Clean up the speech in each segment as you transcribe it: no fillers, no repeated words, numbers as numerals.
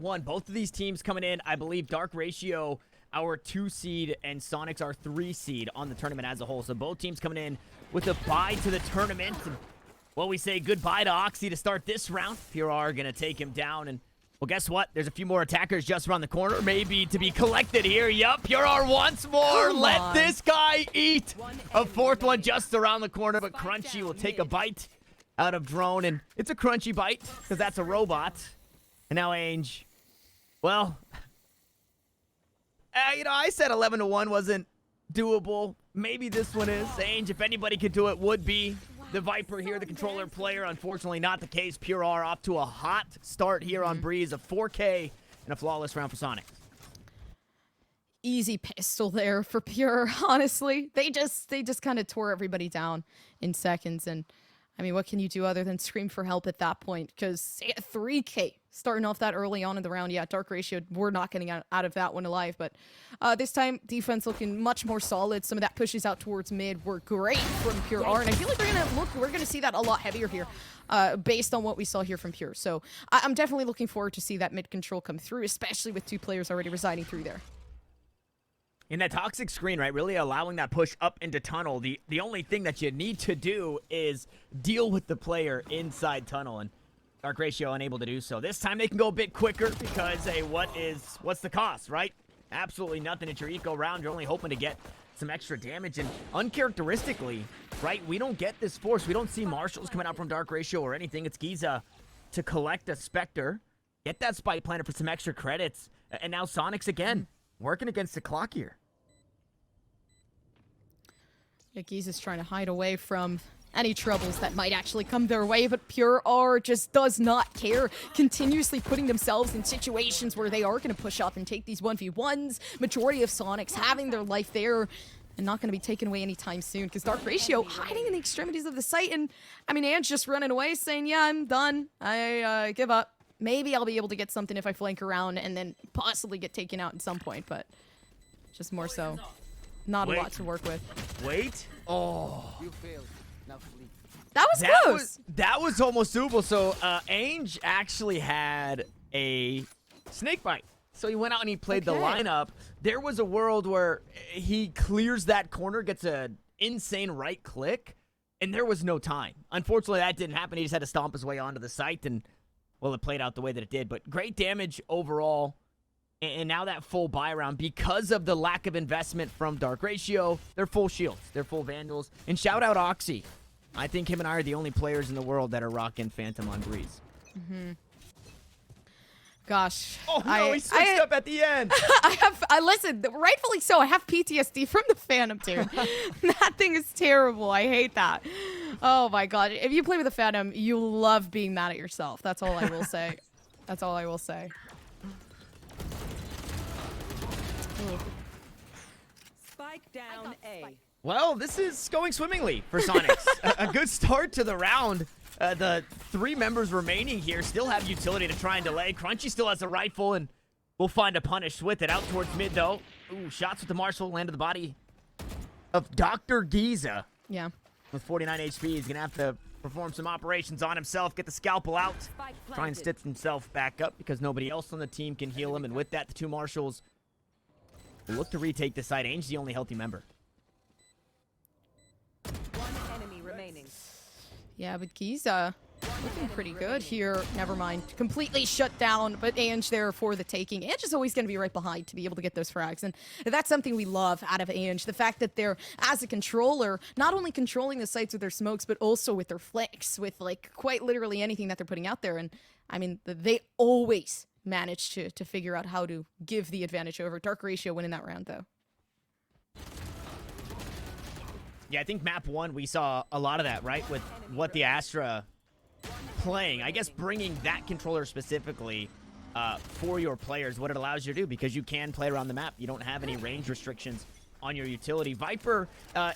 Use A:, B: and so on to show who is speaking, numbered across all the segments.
A: One, both of these teams coming in, I believe Dark Ratio, our 2 seed, and Soniqs, our 3 seed on the tournament as a whole. So both teams coming in with a bye to the tournament. And, well, we say goodbye to Oxy to start this round. Pure going to take him down. And, well, guess what? There's a few more attackers just around the corner, maybe to be collected here. Yup, Pure once more. Let this guy eat. A 4th one just around the corner, but Crunchy will take a bite out of Drone. And it's a crunchy bite because that's a robot. And now Ainge. Well, you know, I said 11-1 wasn't doable. Maybe this one is. Ainge, if anybody could do it, would be the Viper here, the controller player. Unfortunately, not the case. Pure off to a hot start here on Breeze. A 4K and a flawless round for Sonic.
B: Easy pistol there for Pure, honestly. They just kind of tore everybody down in seconds. And, I mean, what can you do other than scream for help at that point? Because 3K starting off that early on in the round. Yeah, Dark Ratio, we're not getting out of that one alive. But this time, defense looking much more solid. Some of that pushes out towards mid were great from Pure R. And I feel like we're gonna see that a lot heavier here based on what we saw here from Pure. So I'm definitely looking forward to see that mid control come through, especially with 2 players already residing through there.
A: In that toxic screen, right, really allowing that push up into tunnel, the only thing that you need to do is deal with the player inside tunnel, and Dark Ratio unable to do so. This time they can go a bit quicker because, hey, what's the cost, right? Absolutely nothing. It's your eco round. You're only hoping to get some extra damage, and uncharacteristically, right, we don't get this force. We don't see marshals coming out from Dark Ratio or anything. It's Giza to collect a Spectre, get that spike planted for some extra credits, and now Soniqs again. Working against the clock here.
B: Yeah, Giza's trying to hide away from any troubles that might actually come their way, but Pure R just does not care. Continuously putting themselves in situations where they are going to push up and take these 1v1s. Majority of Soniqs having their life there and not going to be taken away anytime soon because Dark Ratio hiding in the extremities of the site. And, I mean, Anne's just running away saying, yeah, I'm done. I give up. Maybe I'll be able to get something if I flank around and then possibly get taken out at some point, but just more so. Not a lot to work with.
A: Wait. Oh.
B: That was close.
A: That was almost doable. So, Ainge actually had a snake bite. So he went out and he played the lineup. There was a world where he clears that corner, gets an insane right click, and there was no time. Unfortunately, that didn't happen. He just had to stomp his way onto the site, and well, it played out the way that it did, but great damage overall. And now that full buy round, because of the lack of investment from Dark Ratio, they're full shields, they're full Vandals. And shout out Oxy. I think him and I are the only players in the world that are rocking Phantom on Breeze.
B: Gosh.
A: Oh no, he switched up at the end.
B: Listen, rightfully so. I have PTSD from the Phantom, dude. That thing is terrible. I hate that. Oh my god. If you play with a Phantom, you love being mad at yourself. That's all I will say. That's all I will say.
C: Spike down A.
A: Well, this is going swimmingly for Soniqs. A good start to the round. The 3 members remaining here still have utility to try and delay. Crunchy still has a rifle, and we'll find a punish with it. Out towards mid, though. Ooh, shots with the Marshal landed the body of Dr. Giza.
B: Yeah.
A: With 49 HP, he's going to have to perform some operations on himself, get the scalpel out, try and stitch himself back up because nobody else on the team can heal him. And with that, the 2 Marshals will look to retake the site. Ainge's the only healthy member.
C: One enemy remaining.
B: Yeah, but Giza looking pretty good here. Never mind. Completely shut down, but Ange there for the taking. Ange is always going to be right behind to be able to get those frags, and that's something we love out of Ange. The fact that they're, as a controller, not only controlling the sites with their smokes, but also with their flicks, with, like, quite literally anything that they're putting out there. And, I mean, they always manage to figure out how to give the advantage over. Dark Ratio winning that round, though.
A: Yeah, I think map 1, we saw a lot of that, right? With what the Astra playing. I guess bringing that controller specifically for your players, what it allows you to do, because you can play around the map. You don't have any range restrictions on your utility. Viper,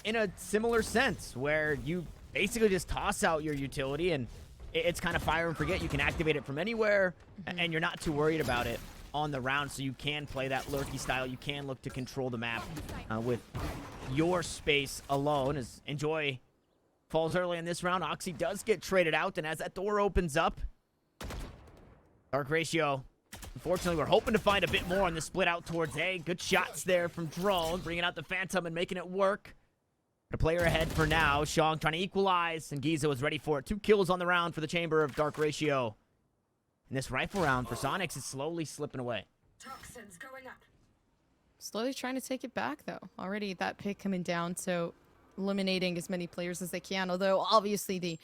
A: in a similar sense, where you basically just toss out your utility, and it's kind of fire and forget. You can activate it from anywhere, and you're not too worried about it on the round, so you can play that lurky style. You can look to control the map with your space alone. As Enjoy falls early in this round, Oxy does get traded out, and as that door opens up, Dark Ratio Unfortunately, we're hoping to find a bit more on the split out towards A. Good shots there from Drone, bringing out the Phantom and making it work. A player ahead for now. Shang trying to equalize, and Giza was ready for it. 2 kills on the round for the Chamber of Dark Ratio. And this rifle round for Soniqs is slowly slipping away.
D: Toxins going up.
B: Slowly trying to take it back, though. Already that pick coming down, so eliminating as many players as they can. Although, obviously, the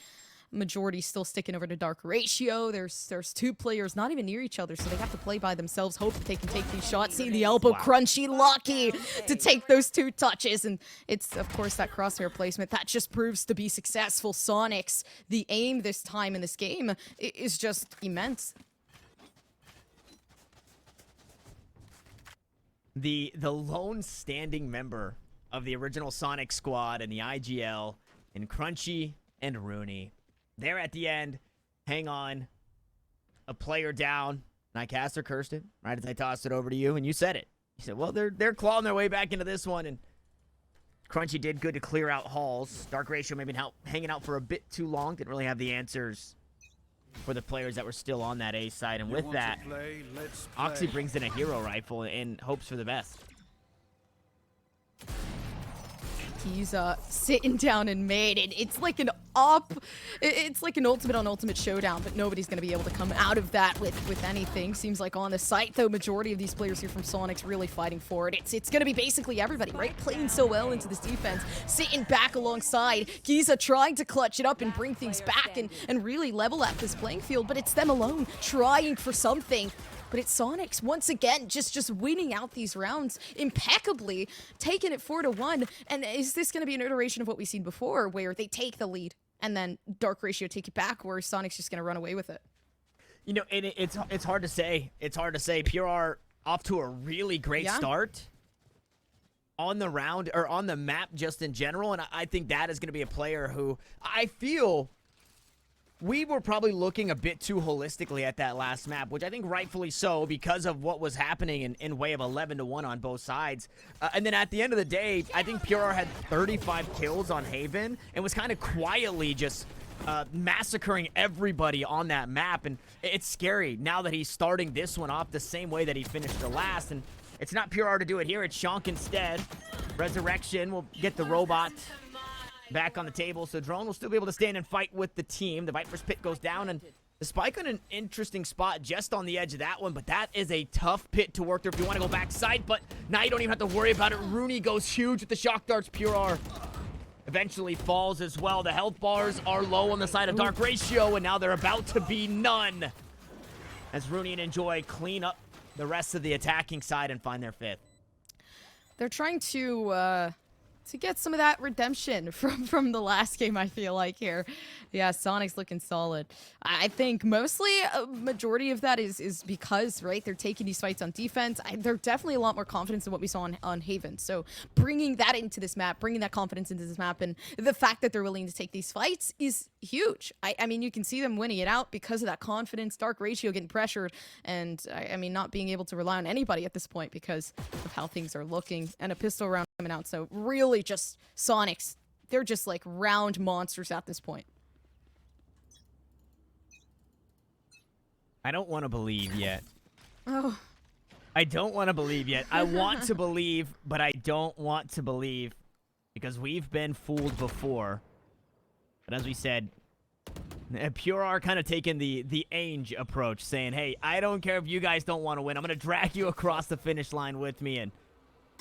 B: majority still sticking over to Dark Ratio. There's 2 players not even near each other, so they have to play by themselves, hope that they can take these shots. See the elbow crunchy, lucky to take those 2 touches. And it's, of course, that crosshair placement. That just proves to be successful. Soniqs, the aim this time in this game is just immense.
A: The lone standing member of the original Sonic squad and the IGL, and Crunchy and Rooney. They're at the end. Hang on. A player down. Nycaster cursed it right as I tossed it over to you, and you said it. You said, well, they're clawing their way back into this one, and Crunchy did good to clear out halls. Dark Ratio maybe hanging out for a bit too long. Didn't really have the answers for the players that were still on that A side, and with that, Oxy brings in a hero rifle and hopes for the best.
B: He's sitting down and made it. It's like an it's like an ultimate on ultimate showdown, but nobody's gonna be able to come out of that with anything. Seems like on the site, though, majority of these players here from Soniqs really fighting for it. It's gonna be basically everybody, right? Playing so well into this defense, sitting back alongside. Giza trying to clutch it up and bring things back and really level up this playing field, but it's them alone trying for something. But it's Soniqs once again just winning out these rounds impeccably, taking it 4-1. And is this going to be an iteration of what we've seen before, where they take the lead and then Dark Ratio take it back, or is Soniqs just going to run away with it?
A: You know, it's hard to say. It's hard to say. Pure off to a really great start on the round, or on the map just in general, and I think that is going to be a player who I feel we were probably looking a bit too holistically at that last map, which I think rightfully so because of what was happening in way of 11-1 on both sides. And then at the end of the day, I think Pure had 35 kills on Haven and was kind of quietly just massacring everybody on that map. And it's scary now that he's starting this one off the same way that he finished the last. And it's not Pure to do it here. It's Shank instead. Resurrection will get the robot back on the table, so Drone will still be able to stand and fight with the team. The Viper's pit goes down, and the Spike on an interesting spot just on the edge of that one, but that is a tough pit to work through if you want to go backside, but now you don't even have to worry about it. Rooney goes huge with the shock darts. Pure eventually falls as well. The health bars are low on the side of Dark Ratio, and now they're about to be none as Rooney and Enjoy clean up the rest of the attacking side and find their 5th.
B: They're trying to get some of that redemption from the last game, I feel like, here. Yeah, Soniqs looking solid. I think mostly a majority of that is because, right, they're taking these fights on defense. They're definitely a lot more confident than what we saw on Haven. So bringing that into this map, bringing that confidence into this map, and the fact that they're willing to take these fights is huge. I mean, you can see them winning it out because of that confidence. Dark Ratio getting pressured, and I mean, not being able to rely on anybody at this point because of how things are looking, and a pistol round coming out. So really just Soniqs, they're just like round monsters at this point.
A: I don't want to believe yet.
B: Oh.
A: I don't want to believe yet. I want to believe, but I don't want to believe because we've been fooled before. But as we said, Pure are kind of taking the Ainge approach, saying, hey, I don't care if you guys don't want to win. I'm going to drag you across the finish line with me. And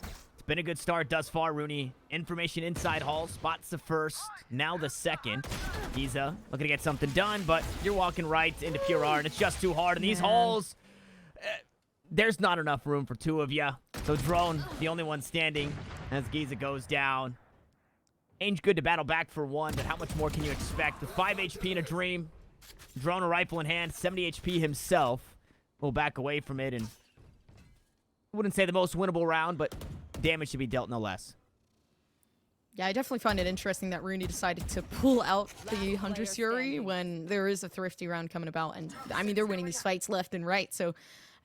A: it's been a good start thus far, Rooney. Information inside hall, spots the first, now the second. Giza looking to get something done, but you're walking right into Pure, and it's just too hard. And these halls, there's not enough room for 2 of you. So Drone, the only one standing as Giza goes down. Ainge good to battle back for 1, but how much more can you expect? With 5 HP in a dream, Drone a rifle in hand, 70 HP himself. We'll back away from it, and I wouldn't say the most winnable round, but damage should be dealt no less.
B: Yeah, I definitely find it interesting that Rooney decided to pull out the Hunter's Fury when there is a thrifty round coming about. And, I mean, they're winning these fights left and right, so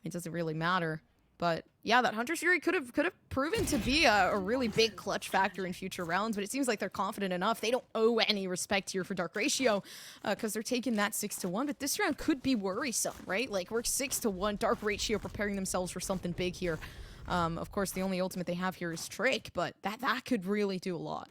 B: it doesn't really matter. But yeah, that Hunter's Fury could have proven to be a really big clutch factor in future rounds, but it seems like they're confident enough. They don't owe any respect here for Dark Ratio because they're taking that 6-1, but this round could be worrisome, right? Like, we're 6-1, Dark Ratio preparing themselves for something big here. Of course, the only ultimate they have here is Trick, but that could really do a lot.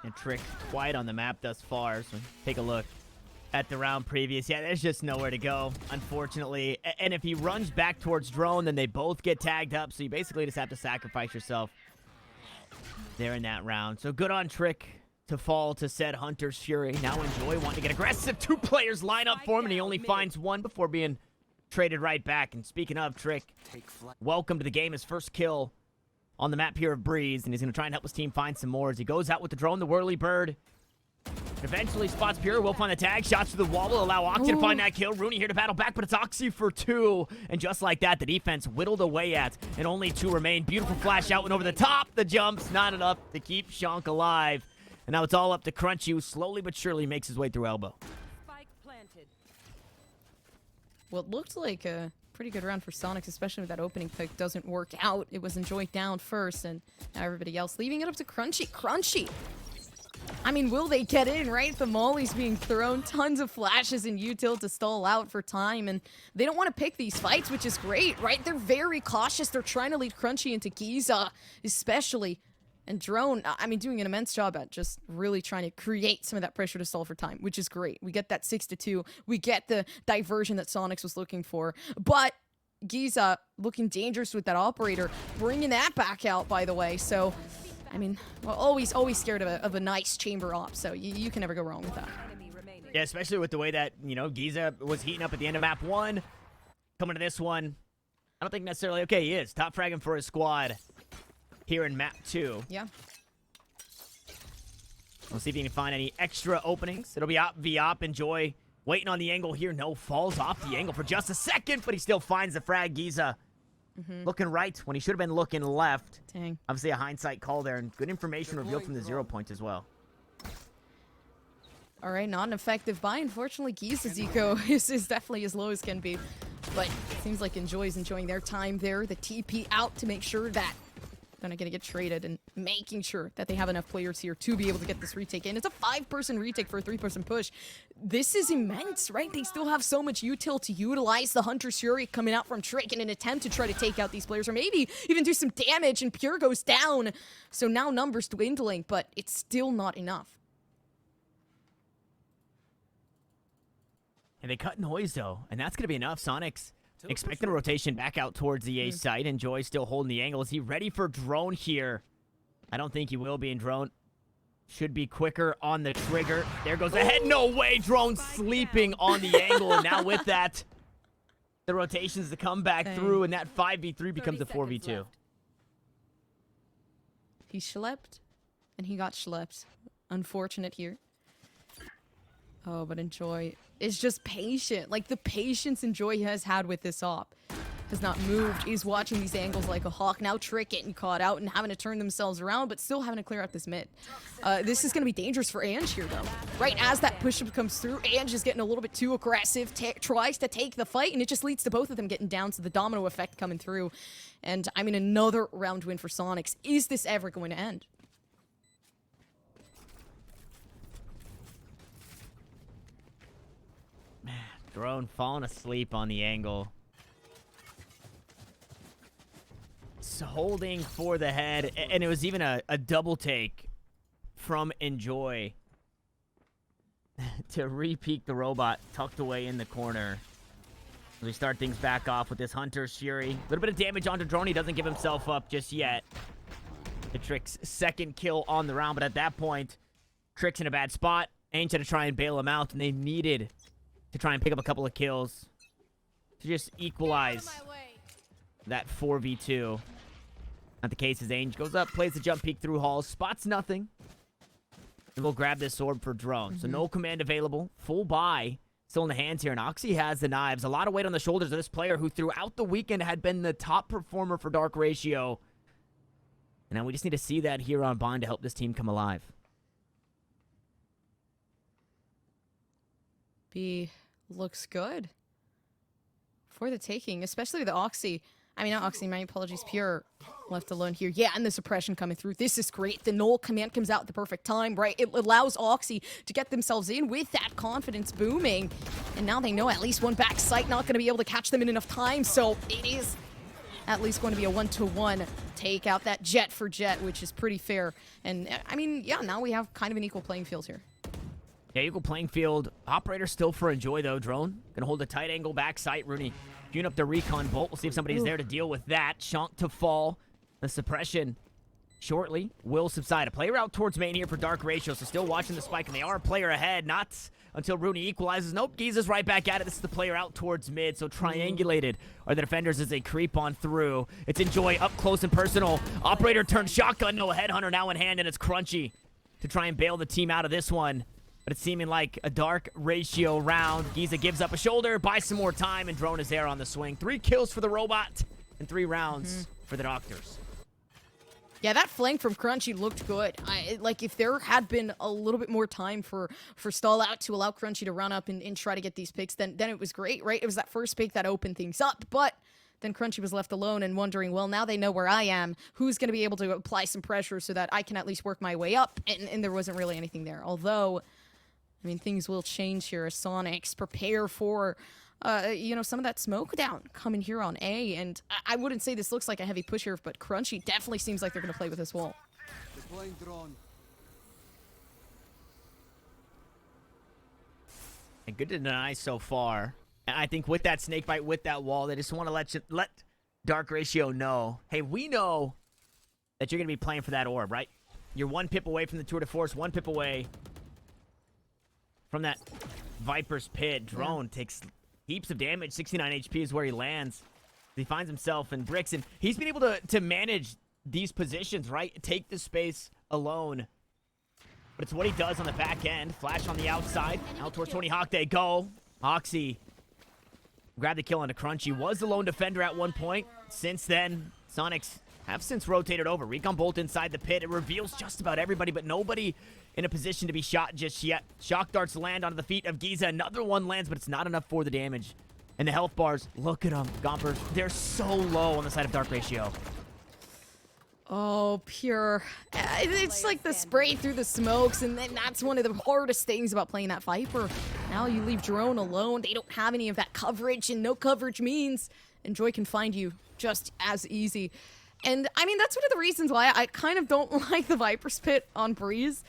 A: And Trick quiet on the map thus far, so take a look at the round previous. Yeah, there's just nowhere to go, unfortunately. And if he runs back towards Drone, then they both get tagged up, so you basically just have to sacrifice yourself there in that round. So good on Trick to fall to said Hunter's Fury. Now Enjoy wanting to get aggressive. 2 players line up for him, and he only finds one before being traded right back. And speaking of Trick, welcome to the game. His first kill on the map here of Breeze, and he's going to try and help his team find some more as he goes out with the drone, the Whirly Bird. Eventually spots Pure, will find the tag. Shots through the wall will allow Oxy to find that kill. Rooney here to battle back, but it's Oxy for 2. And just like that, the defense whittled away at, and only 2 remain. Beautiful flash out and over the top. The jump's not enough to keep Shonk alive. And now it's all up to Crunchy, who slowly but surely makes his way through Elbow.
C: Spike planted.
B: Well, it looked like a pretty good round for Soniqs, especially with that opening pick. Doesn't work out. It was Enjoy down first, and now everybody else leaving it up to Crunchy. Crunchy! I mean, will they get in, right? The molly's being thrown, tons of flashes and util to stall out for time, and they don't want to pick these fights, which is great, right? They're very cautious. They're trying to lead Crunchy into Giza, especially. And Drone, I mean, doing an immense job at just really trying to create some of that pressure to stall for time, which is great. We get that 6-2. We get the diversion that Soniqs was looking for. But Giza looking dangerous with that operator, bringing that back out, by the way. So, I mean, well, always scared of a nice chamber op. So you can never go wrong with that.
C: Enemy remaining.
A: Yeah, especially with the way that, you know, Giza was heating up at the end of map 1. Coming to this one, I don't think necessarily, okay, he is. Top fragging for his squad here in map 2.
B: Yeah.
A: We'll see if he can find any extra openings. It'll be op v op. Enjoy waiting on the angle here. No, falls off the angle for just a second, but he still finds the frag. Giza looking right when he should have been looking left.
B: Dang.
A: Obviously a hindsight call there, and good information revealed from the 0 point as well.
B: All right, not an effective buy. Unfortunately, Giza's eco is definitely as low as can be. But it seems like Enjoy's enjoying their time there. The TP out to make sure that they're not going to get traded, and making sure that they have enough players here to be able to get this retake in. It's a 5-person retake for a 3-person push. This is immense, right? They still have so much util to utilize. The Hunter's Fury coming out from Trick in an attempt to try to take out these players, or maybe even do some damage, and Pure goes down. So now numbers dwindling, but it's still not enough.
A: And they cut noise, though, and that's going to be enough. Soniqs expecting a rotation back out towards the A site. Enjoy still holding the angle. Is he ready for Drone here? I don't think he will be, and Drone should be quicker on the trigger. There goes the head. No way. Drone sleeping on the angle, and now with that, the rotations to come back through, and that 5v3 becomes a 4v2.
B: He schlepped, and he got schlepped. Unfortunate here. Oh, but Enjoy is just patient. Like, the patience Enjoy has had with this op has not moved. He's watching these angles like a hawk. Now Trick getting caught out and having to turn themselves around, but still having to clear out this mid. This is going to be dangerous for Ange here, though. Right as that push-up comes through, Ange is getting a little bit too aggressive, tries to take the fight, and it just leads to both of them getting down, so the domino effect coming through. And, I mean, another round win for Soniqs. Is this ever going to end?
A: Drone falling asleep on the angle. It's holding for the head, and it was even a double take from Enjoy to re-peek the robot tucked away in the corner. As we start things back off with this Hunter's Fury. A little bit of damage onto Drone. He doesn't give himself up just yet. The Trick's second kill on the round, but at that point, Trick's in a bad spot. Ain't gonna try and bail him out, and they needed to try and pick up a couple of kills to just equalize that 4v2. Not the case as Ainge goes up, plays the jump peek through halls, spots nothing, and we'll grab this orb for Drone. So no command available, full buy still in the hands here, and Oxy has the knives. A lot of weight on the shoulders of this player who throughout the weekend had been the top performer for Dark Ratio. And now we just need to see that here on Bond to help this team come alive.
B: B looks good for the taking, especially the Oxy. I mean, not Oxy, my apologies, Pure left alone here. Yeah, and the suppression coming through. This is great. The null command comes out at the perfect time, right? It allows Oxy to get themselves in with that confidence booming. And now they know at least one back sight not going to be able to catch them in enough time, so it is at least going to be a 1-to-1 take out that jet for jet, which is pretty fair. And, I mean, yeah, now we have kind of an equal playing field here.
A: Yeah, equal playing field. Operator still for Enjoy, though. Drone gonna hold a tight angle back sight. Rooney queuing up the recon bolt. We'll see if somebody's there to deal with that. Shonk to fall. The suppression shortly will subside. A player out towards main here for Dark Ratio, so still watching the spike, and they are a player ahead. Not until Rooney equalizes. Nope, Giza's right back at it. This is the player out towards mid, so triangulated are the defenders as they creep on through. It's Enjoy up close and personal. Operator turns shotgun. No, Headhunter now in hand, and it's Crunchy to try and bail the team out of this one. But it's seeming like a Dark Ratio round. Giza gives up a shoulder, buys some more time, and Drone is there on the swing. 3 kills for the robot and 3 rounds for the Doctors.
B: Yeah, that flank from Crunchy looked good. Like, if there had been a little bit more time for stall out to allow Crunchy to run up and try to get these picks, then it was great, right? It was that first pick that opened things up, but then Crunchy was left alone and wondering, well, now they know where I am. Who's going to be able to apply some pressure so that I can at least work my way up? And there wasn't really anything there. Although, I mean, things will change here as Soniqs prepare for, you know, some of that smoke down coming here on A. And I wouldn't say this looks like a heavy push here, but Crunchy definitely seems like they're going to play with this wall.
D: Deploying drone.
A: And good to deny so far. And I think with that snake bite, with that wall, they just want to let Dark Ratio know, hey, we know that you're going to be playing for that orb, right? You're 1 pip away from the Tour de Force, 1 pip away from that Viper's Pit. Drone takes heaps of damage. 69 HP is where he lands. He finds himself in bricks, and he's been able to manage these positions, right? Take the space alone. But it's what he does on the back end. Flash on the outside. Out towards Tony Hawk. They go. Oxy grabbed the kill on a Crunchy. Was the lone defender at one point. Since then, Soniqs have since rotated over. Recon Bolt inside the pit. It reveals just about everybody, but nobody in a position to be shot just yet. Shock darts land onto the feet of Giza. Another one lands, but it's not enough for the damage. And the health bars, look at them, Gompers. They're so low on the side of Dark Ratio.
B: Oh, Pure. It's like the spray through the smokes, and then that's one of the hardest things about playing that Viper. Now you leave Drone alone. They don't have any of that coverage, and no coverage means Enjoy can find you just as easy. And, I mean, that's one of the reasons why I kind of don't like the Viper's Pit on Breeze.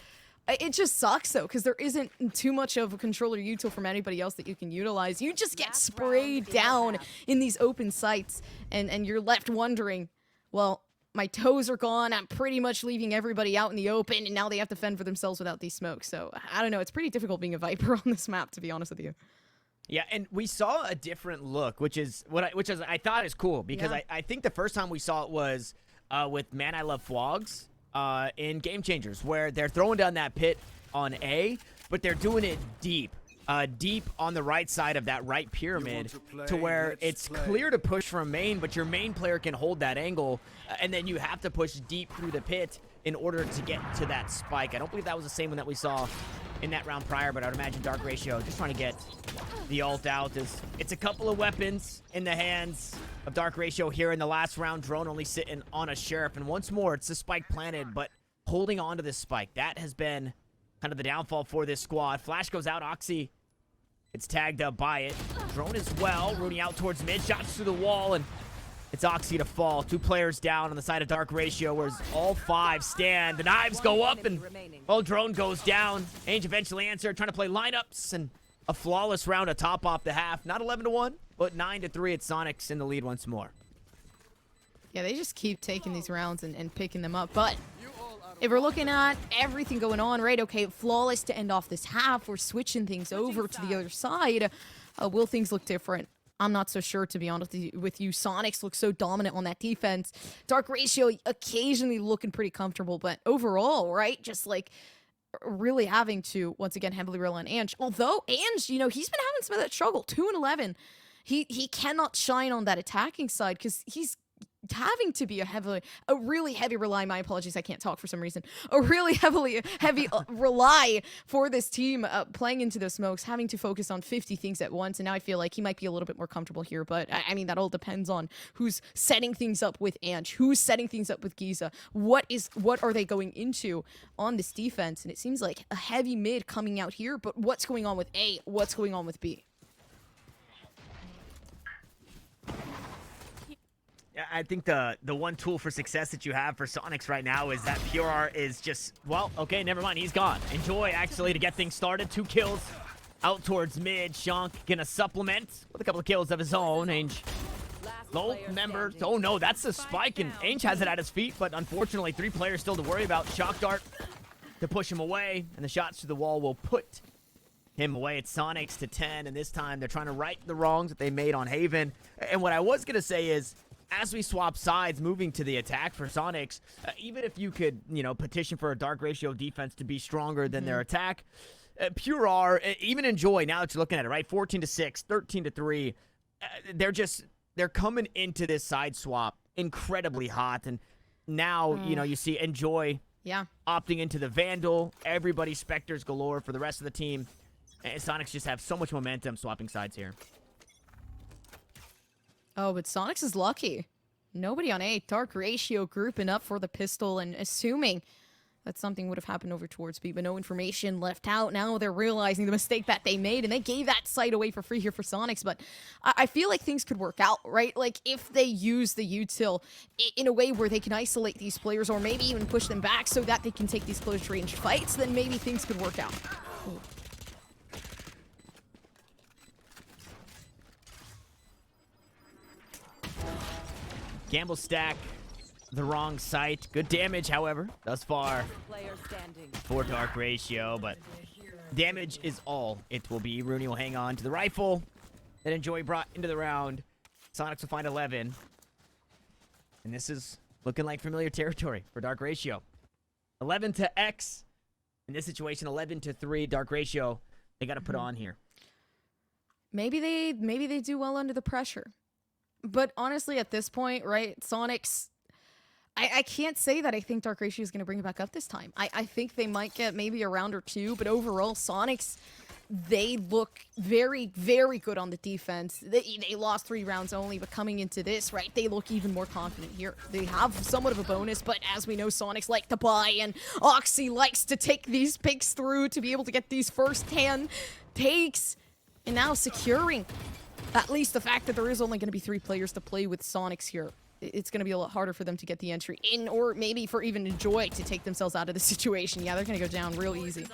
B: It just sucks, though, because there isn't too much of a controller util from anybody else that you can utilize. You just get sprayed down in these open sites, and you're left wondering, well, my toes are gone, I'm pretty much leaving everybody out in the open, and now they have to fend for themselves without these smokes. So, I don't know, it's pretty difficult being a Viper on this map, to be honest with you.
A: Yeah, and we saw a different look, which I thought is cool, because I think the first time we saw it was with Man I Love Flogs in Game Changers, where they're throwing down that pit on A, but they're doing it deep. Deep on the right side of that right pyramid to where it's clear to push from main, but your main player can hold that angle, and then you have to push deep through the pit in order to get to that spike. I don't believe that was the same one that we saw in that round prior, but I would imagine Dark Ratio just trying to get the ult out. It's a couple of weapons in the hands of Dark Ratio here in the last round. Drone only sitting on a Sheriff, and once more, it's the spike planted, but holding on to this spike. That has been kind of the downfall for this squad. Flash goes out. Oxy gets tagged up by it. Drone as well. Rooney out towards mid. Shots through the wall, and it's Oxy to fall. 2 players down on the side of Dark Ratio, whereas all 5 stand. The knives go up, and Drone goes down. Ainge eventually answered, trying to play lineups, and a flawless round to top off the half. Not 11-1, but 9-3 at Soniqs in the lead once more.
B: Yeah, they just keep taking these rounds and picking them up, but if we're looking at everything going on, right, okay, flawless to end off this half. We're switching things over to the other side. Will things look different? I'm not so sure, to be honest with you. Soniqs look so dominant on that defense. Dark Ratio occasionally looking pretty comfortable, but overall, right, just like really having to, once again, heavily rely on Ange. Although Ange, you know, he's been having some of that struggle. 2-11. He cannot shine on that attacking side because he's having to be a really heavy rely. My apologies, I can't talk for some reason. A really heavy rely for this team playing into the smokes, having to focus on 50 things at once. And now I feel like he might be a little bit more comfortable here. But I mean, that all depends on who's setting things up with Ange, who's setting things up with Giza. What are they going into on this defense? And it seems like a heavy mid coming out here. But what's going on with A? What's going on with B?
A: I think the one tool for success that you have for Soniqs right now is that Pure is just, well, okay, never mind, he's gone. Enjoy, actually, to get things started. 2 kills out towards mid. Shonk gonna supplement with a couple of kills of his own. Ainge low members. Oh no, that's the spike, and Ainge has it at his feet, but unfortunately 3 players still to worry about. Shock Dart to push him away, and the shots to the wall will put him away. It's Soniqs to 10, and this time they're trying to right the wrongs that they made on Haven. And what I was gonna say is, as we swap sides, moving to the attack for Soniqs, even if you could, petition for a dark ratio defense to be stronger than their attack, Pure R, even Enjoy, now that you're looking at it, right? 14-6, 13-3, they're coming into this side swap incredibly hot, and now, you see Enjoy opting into the Vandal, everybody Spectres galore for the rest of the team, and Soniqs just have so much momentum swapping sides here.
B: Oh, but Soniqs is lucky. Nobody on A. Dark Ratio grouping up for the pistol and assuming that something would have happened over towards B, but no information left out. Now they're realizing the mistake that they made, and they gave that site away for free here for Soniqs, but I feel like things could work out, right? Like, if they use the util in a way where they can isolate these players, or maybe even push them back so that they can take these close-range fights, then maybe things could work out. Ooh.
A: Gamble stack, the wrong site. Good damage, however, thus far for Dark Ratio, but damage is all it will be. Rooney will hang on to the rifle that Enjoy brought into the round. Soniqs will find 11. And this is looking like familiar territory for Dark Ratio. 11 to X. In this situation, 11 to 3. Dark Ratio, they got to put on here.
B: Maybe they do well under the pressure. But honestly, at this point, right, Soniqs, I can't say that I think Dark Ratio is going to bring it back up this time. I think they might get maybe a round or 2, but overall, Soniqs, they look very, very good on the defense. They lost 3 rounds only, but coming into this, right, they look even more confident here. They have somewhat of a bonus, but as we know, Soniqs like to buy, and Oxy likes to take these picks through to be able to get these first-hand takes, and now securing at least the fact that there is only going to be 3 players to play with Soniqs here. It's going to be a lot harder for them to get the entry in, or maybe for even Enjoy to take themselves out of the situation. Yeah, they're going to go down real easy.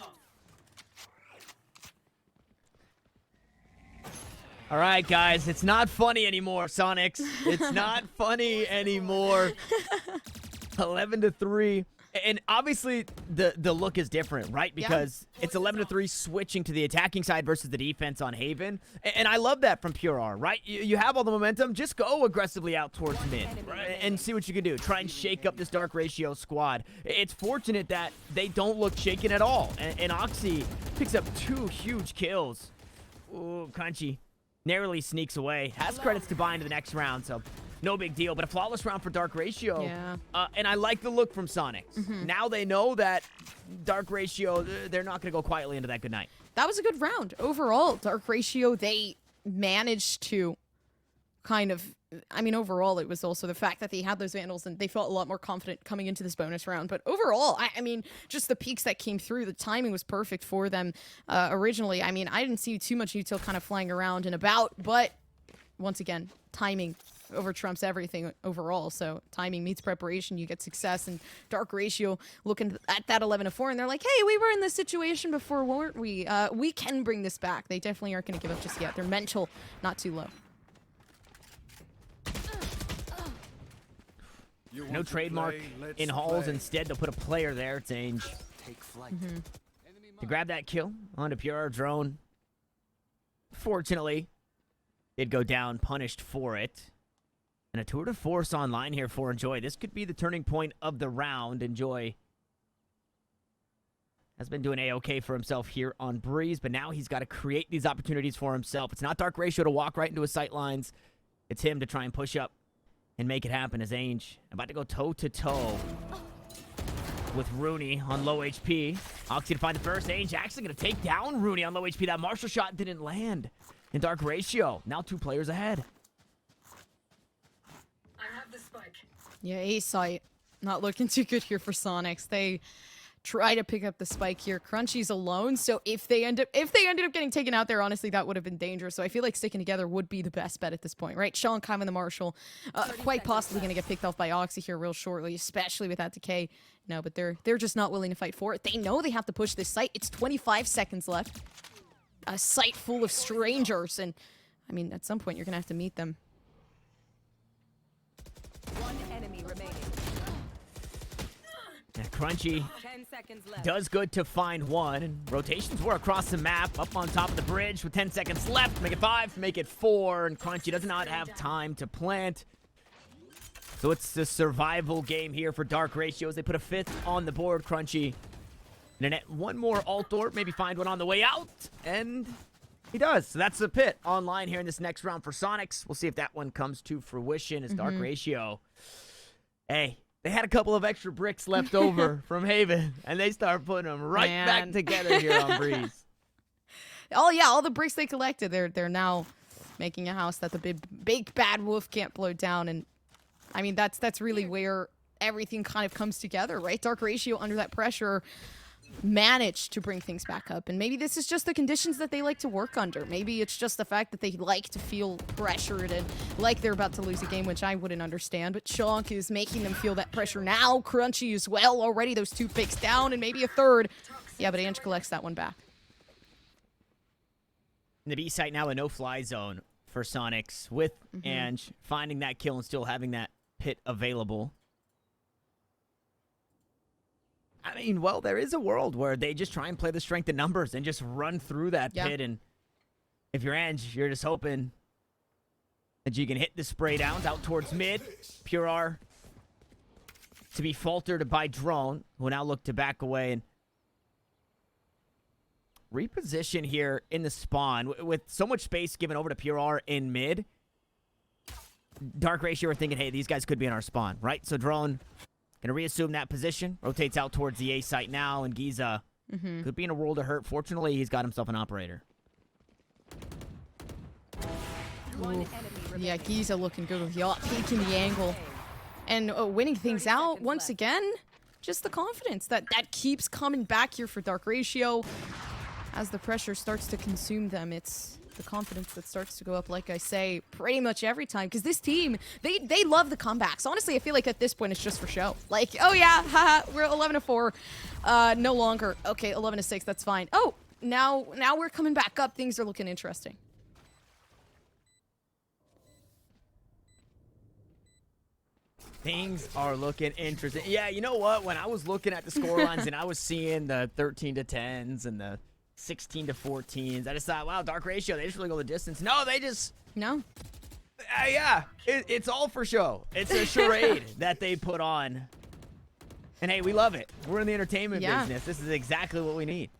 A: All right, guys, it's not funny anymore, Soniqs. It's not funny anymore. 11 to 3. And obviously, the look is different, right? Because it's 11 to 3 switching to the attacking side versus the defense on Haven. And I love that from Pure R, right? You have all the momentum. Just go aggressively out towards mid, right? And see what you can do. Try and shake up this Dark Ratio squad. It's fortunate that they don't look shaken at all. And Oxy picks up 2 huge kills. Ooh, Crunchy narrowly sneaks away. Has credits to buy into the next round, so no big deal, but a flawless round for Dark Ratio.
B: Yeah.
A: And I like the look from Soniqs. Now they know that Dark Ratio, they're not going to go quietly into that good night.
B: That was a good round. Overall, Dark Ratio, they managed to kind of... I mean, overall, it was also the fact that they had those Vandals and they felt a lot more confident coming into this bonus round. But overall, I mean, just the peaks that came through, the timing was perfect for them originally. I mean, I didn't see too much util kind of flying around and about, but once again, timing over trumps everything overall. So timing meets preparation, you get success. And Dark Ratio looking at that 11 to 4, and they're like, hey, we were in this situation before, weren't we? We can bring this back. They definitely aren't going to give up just yet. Their mental not too low.
A: No trademark in halls. Instead, they'll put a player there. It's Ainge.
D: Take flight.
A: To grab that kill onto Pure Drone. Fortunately, it'd go down, punished for it. And a tour de force online here for Enjoy. This could be the turning point of the round. Enjoy has been doing A-OK for himself here on Breeze, but now he's got to create these opportunities for himself. It's not Dark Ratio to walk right into his sight lines. It's him to try and push up and make it happen as Ainge about to go toe-to-toe with Rooney on low HP. Oxy to find the first. Ainge actually going to take down Rooney on low HP. That Marshall shot didn't land. And Dark Ratio, now 2 players ahead.
D: I have the spike.
B: Yeah, A site. Not looking too good here for Soniqs. They try to pick up the spike here. Crunchy's alone, so if they ended up getting taken out there, honestly, that would have been dangerous. So I feel like sticking together would be the best bet at this point, right? Sean Kime and the Marshall, quite possibly going to get picked off by Oxy here real shortly, especially with that decay. No, but they're just not willing to fight for it. They know they have to push this site. It's 25 seconds left. A site full of strangers, and I mean, at some point, you're going to have to meet them.
C: One enemy remaining.
A: Yeah, Crunchy
C: 10 seconds left.
A: does good to find one. And rotations were across the map, up on top of the bridge with 10 seconds left. Make it 5, make it 4, and Crunchy does not have time to plant. So it's the survival game here for Dark Ratios. They put a 5th on the board, Crunchy. And then one more alt orb, maybe find one on the way out, and he does. So that's the pit online here in this next round for Soniqs. We'll see if that one comes to fruition as Dark Ratio. Hey, they had a couple of extra bricks left over from Haven, and they start putting them right back together here on Breeze.
B: Oh yeah, all the bricks they collected, they're now making a house that the big bad wolf can't blow down, and I mean that's really where everything kind of comes together, right? Dark Ratio under that pressure managed to bring things back up, and maybe this is just the conditions that they like to work under. Maybe it's just the fact that they like to feel pressured and like they're about to lose a game, which I wouldn't understand, but Chonk is making them feel that pressure now. Crunchy as well, already those 2 picks down, and maybe a 3rd. Yeah, but Ange collects that one back.
A: In the B site now, a no-fly zone for Soniqs with Ange finding that kill and still having that pit available. I mean, well, there is a world where they just try and play the strength of numbers and just run through that pit. And if you're Ange, you're just hoping that you can hit the spray downs out towards mid. Pure R to be faltered by Drone, who will now look to back away and reposition here in the spawn. With so much space given over to Pure R in mid, Dark Ratio are thinking, hey, these guys could be in our spawn, right? So Drone gonna reassume that position, rotates out towards the A site now, and Giza could be in a world of hurt. Fortunately, he's got himself an operator.
C: One enemy remaining.
B: Yeah, Giza looking good with Yacht, taking the angle and winning things out once again. Just the confidence that keeps coming back here for Dark Ratio as the pressure starts to consume them. It's the confidence that starts to go up, like I say, pretty much every time, because this team, they love the comebacks. Honestly, I feel like at this point it's just for show. Like, oh yeah, haha, we're 11-4, no longer. Okay, 11-6, that's fine. Oh, now we're coming back up. Things are looking interesting.
A: Things are looking interesting. Yeah, you know what? When I was looking at the scorelines and I was seeing the 13-10s and the 16-14s, I just thought, wow, Dark Ratio, they just really go the distance. No, they just...
B: No.
A: Yeah, it's all for show. It's a charade that they put on. And hey, we love it. We're in the entertainment business. This is exactly what we need.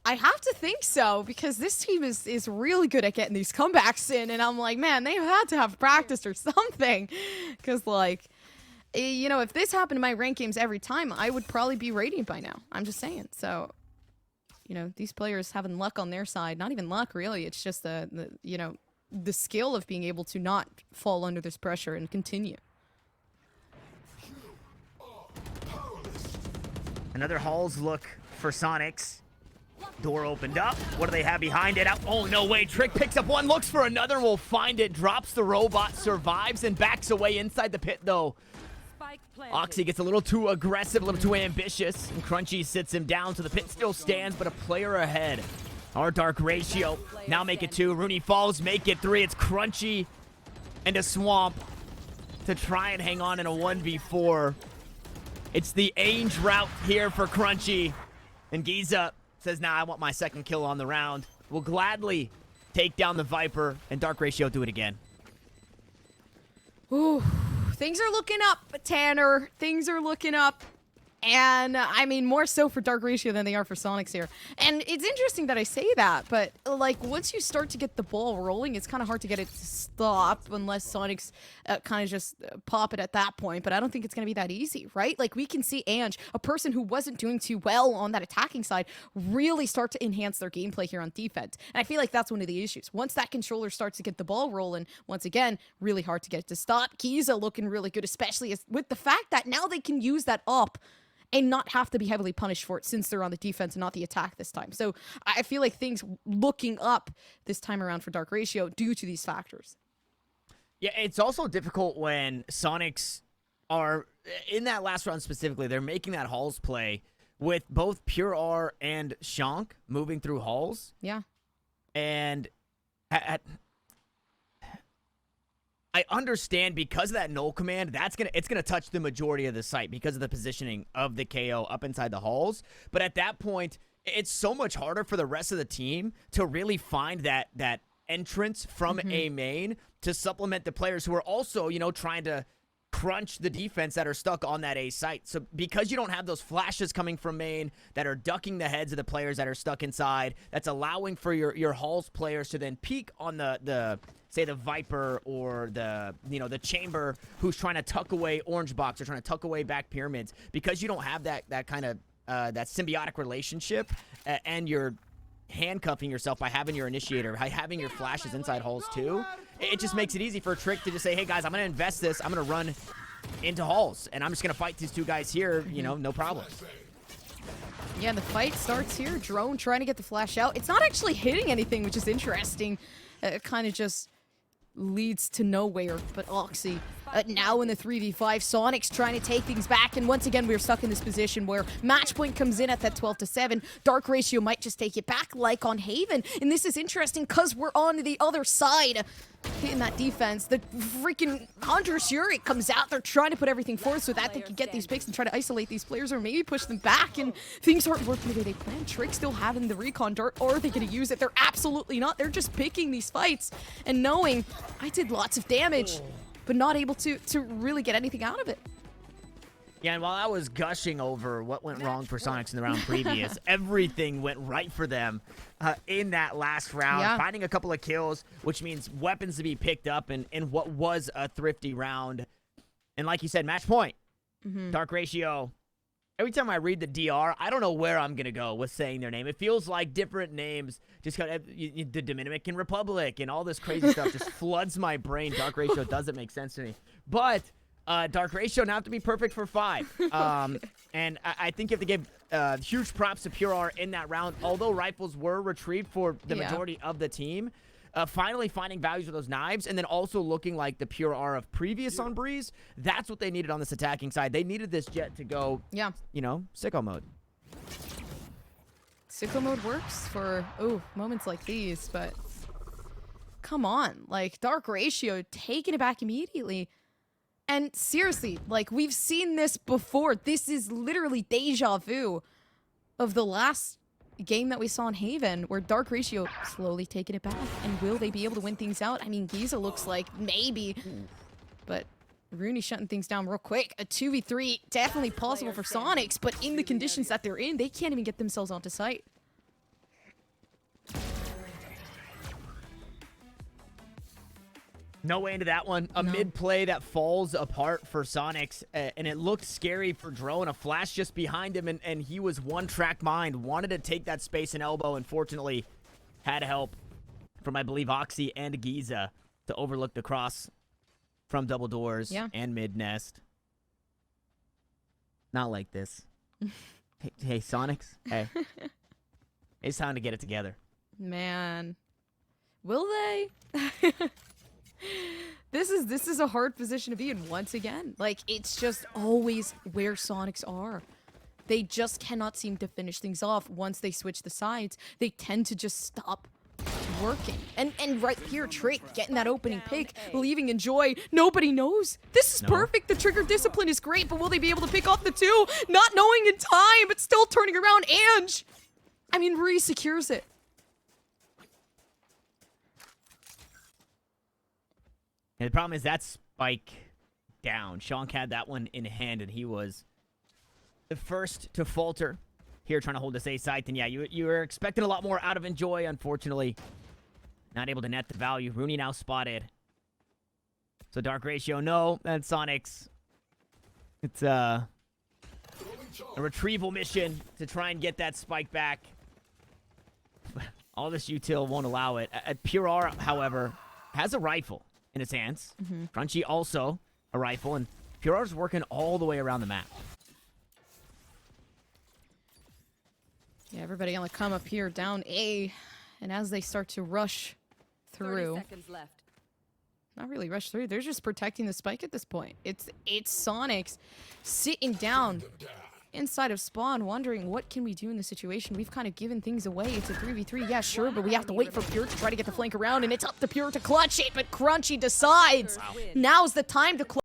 B: I have to think so, because this team is really good at getting these comebacks in, and I'm like, man, they had to have practiced or something, because like, you know, if this happened in my ranked games every time, I would probably be radiant by now. I'm just saying. So, you know, these players having luck on their side, not even luck really, it's just the you know, the skill of being able to not fall under this pressure and continue.
A: Another Halls look for Soniqs. Door opened up. What do they have behind it? Oh, no way. Trick picks up one, looks for another, will find it, drops the robot, survives, and backs away inside the pit, though.
C: Spike planted.
A: Oxy gets a little too aggressive, a little too ambitious, and Crunchy sits him down, so the pit still stands, but a player ahead. Our Dark Ratio now make it 2. Rooney falls, make it 3. It's Crunchy and a Swamp to try and hang on in a 1v4. It's the Ainge route here for Crunchy. And Giza says, nah, I want my second kill on the round. Will gladly take down the Viper, and Dark Ratio do it again.
B: Ooh, things are looking up, Tanner. Things are looking up. And I mean, more so for Dark Ratio than they are for Soniqs here. And it's interesting that I say that, but like once you start to get the ball rolling, it's kind of hard to get it to stop unless Soniqs kind of just pop it at that point. But I don't think it's going to be that easy, right? Like we can see Ange, a person who wasn't doing too well on that attacking side, really start to enhance their gameplay here on defense. And I feel like that's one of the issues. Once that controller starts to get the ball rolling, once again, really hard to get it to stop. Giza looking really good, especially with the fact that now they can use that up and not have to be heavily punished for it since they're on the defense and not the attack this time. So I feel like things looking up this time around for Dark Ratio due to these factors.
A: Yeah, it's also difficult when Soniqs are, in that last round specifically, they're making that Halls play with both Pure R and Shank moving through Halls.
B: Yeah.
A: And I understand because of that null command, it's gonna touch the majority of the site because of the positioning of the KO up inside the halls. But at that point, it's so much harder for the rest of the team to really find that entrance from a main to supplement the players who are also, trying to crunch the defense that are stuck on that A site. So because you don't have those flashes coming from main that are ducking the heads of the players that are stuck inside, that's allowing for your halls players to then peek on the say the Viper or the Chamber who's trying to tuck away Orange Box or trying to tuck away back pyramids. Because you don't have that kind of that symbiotic relationship and you're handcuffing yourself by having your initiator, by having your flashes inside halls too, it just makes it easy for a Trick to just say, hey guys, I'm gonna invest this, I'm gonna run into halls and I'm just gonna fight these two guys here, no problem.
B: Yeah, the fight starts here. Drone trying to get the flash out. It's not actually hitting anything, which is interesting. It kind of just leads to nowhere. But Oxy now in the 3v5. Soniqs trying to take things back. And once again, we're stuck in this position where match point comes in at that 12-7. Dark Ratio might just take it back like on Haven. And this is interesting because we're on the other side. Hitting that defense. The freaking Conjurous Fury comes out. They're trying to put everything forward so that they can get these picks and try to isolate these players or maybe push them back. And things aren't working the way they planned. Trick still having the recon dart. Or are they going to use it? They're absolutely not. They're just picking these fights and knowing I did lots of damage, but not able to really get anything out of it.
A: Yeah, and while I was gushing over what went wrong for Soniqs in the round previous, everything went right for them in that last round.
B: Yeah.
A: Finding a couple of kills, which means weapons to be picked up in what was a thrifty round. And like you said, match point. Dark Ratio. Every time I read the DR, I don't know where I'm going to go with saying their name. It feels like different names, just kind of the Dominican Republic and all this crazy stuff just floods my brain. Dark Ratio doesn't make sense to me. But Dark Ratio now have to be perfect for 5. And I think you have to give huge props to Pure R in that round. Although rifles were retrieved for the majority of the team, finally finding values with those knives and then also looking like the Pure R of previous on Breeze. That's what they needed on this attacking side. They needed this jet to go, sicko mode.
B: Sicko mode works for, moments like these, but come on. Like, Dark Ratio taking it back immediately. And seriously, like, we've seen this before. This is literally deja vu of the last game that we saw in Haven, where Dark Ratio slowly taking it back. And will they be able to win things out? I mean, Giza looks like maybe, but Rooney shutting things down real quick. A 2v3, definitely possible for Soniqs, but in the conditions that they're in, they can't even get themselves onto site.
A: No way into that one. A mid play that falls apart for Soniqs, and it looked scary for Drone. A flash just behind him, and he was one-track mind. Wanted to take that space and elbow. Unfortunately, had help from, I believe, Oxy and Giza to overlook the cross from double doors and mid nest. Not like this. hey, Soniqs. Hey. It's time to get it together.
B: Man. Will they? This is a hard position to be in once again. Like, it's just always where Soniqs are. They just cannot seem to finish things off once they switch the sides. They tend to just stop working. And right here, Trick getting that opening pick, leaving Enjoy. Nobody knows. This is perfect. The trigger discipline is great, but will they be able to pick off the 2? Not knowing in time, but still turning around. Ange! I mean, Ree secures it.
A: And the problem is that spike down. Shank had that one in hand, and he was the first to falter here, trying to hold this A site, then yeah, you were expecting a lot more out of Enjoy. Unfortunately, not able to net the value. Rooney now spotted. So Dark Ratio, no, and Soniqs. It's a retrieval mission to try and get that spike back. All this util won't allow it. Pure R, however, has a rifle in his hands. Crunchy also a rifle, and Pure R's working all the way around the map.
B: Yeah, everybody on the come up here down A, and as they start to rush
C: 30
B: through,
C: seconds left.
B: not really rush through, they're just protecting the spike at this point. It's Soniqs sitting down inside of spawn, wondering what can we do in this situation. We've kind of given things away. It's a 3v3, yeah, sure, but we have to wait for Pure to try to get the flank around, and it's up to Pure to clutch it, but Crunchy decides now's the time to clutch.